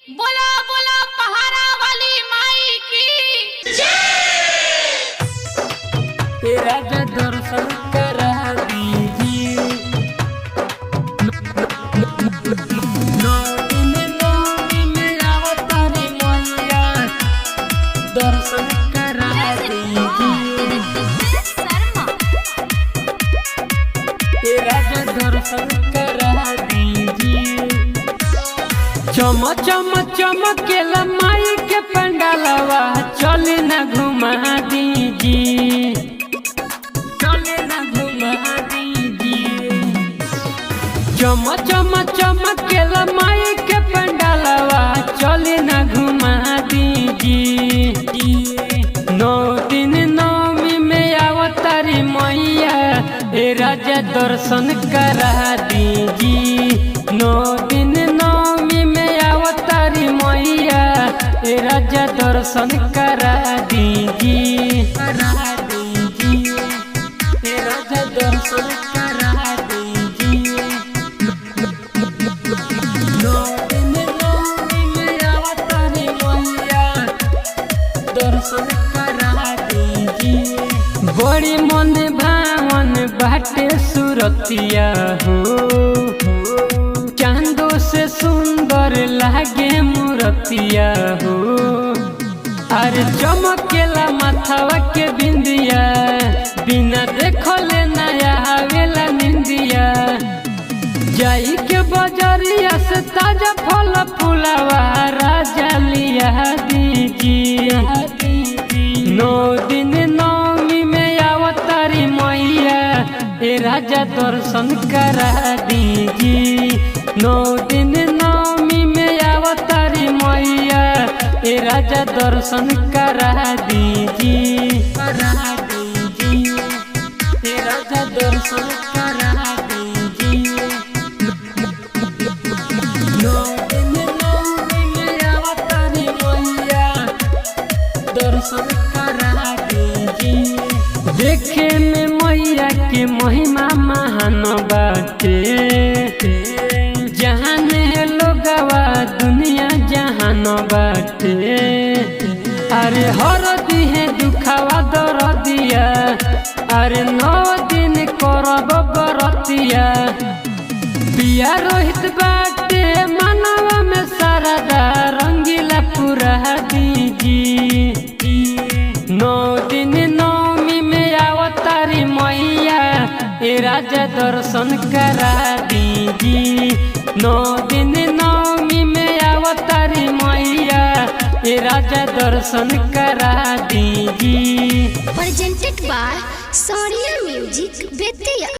बोलो बोलो पहाड़ा वाली माई की तेरा दर्शन करा दीजिए। नौमी में अवतारी मैया दर्शन करा दीजिए। तेरा दर्शन करा दीजिए। चमकेला माई के पंडालवा चले न घुमा दीजिए। चले न घुमा दीजिए। चमकेला माई के पंडालवा चले न घुमा दीजिए। 9 दिन नौमी में अवतारी मैया ए राजा दर्शन करा दीजिए। 9 दिन नौमी में अवतारी मैया ए राजा दर्शन करा दीजिए। करा दीजिए ए राजा दर्शन करा दीजिए। 9 दिन नौमी में अवतारी मैया दर्शन करा दीजिए। बड़ी मन भावन बाटे सुरतिया हो, चांदो से सुंदर लागे मूर्तिया हो। अरे चमकेला माथवा के बिंदिया, बिना देखले नया आवेला निंदिया। जाई के बजरिया से ताजा फल फूलवा राजा लिया दीजिए। 9 दिन नौमी में अवतारी मैया ए राजा दर्शन करा दीजिए। 9 दिन नौमी में अवतारी मैया ए राजा दर्शन करा दीजिए। करा दीजिए ए राजा दर्शन करा दीजिए। 9 दिन नौमी में अवतारी मैया दर्शन करा दीजिए। देखे में मैया के महिमा महान बाटे, जहान है लोगवा दुनिया जहान बाटे। अरे हर दिहे दुखावा दर दिया, अरे 9 दिन करब बरतिया। पिया रोहित बाटे मनवा में शारदा रंगीला पूरा दीजिए। 9 दिन नौमी में अवतारी मैया ए राजा दर्शन करा दीजिए। 9 दिन नौमी में अवतारी मैया ए राजा दर्शन करा दीजिए। Presented by Sonia Music Betia।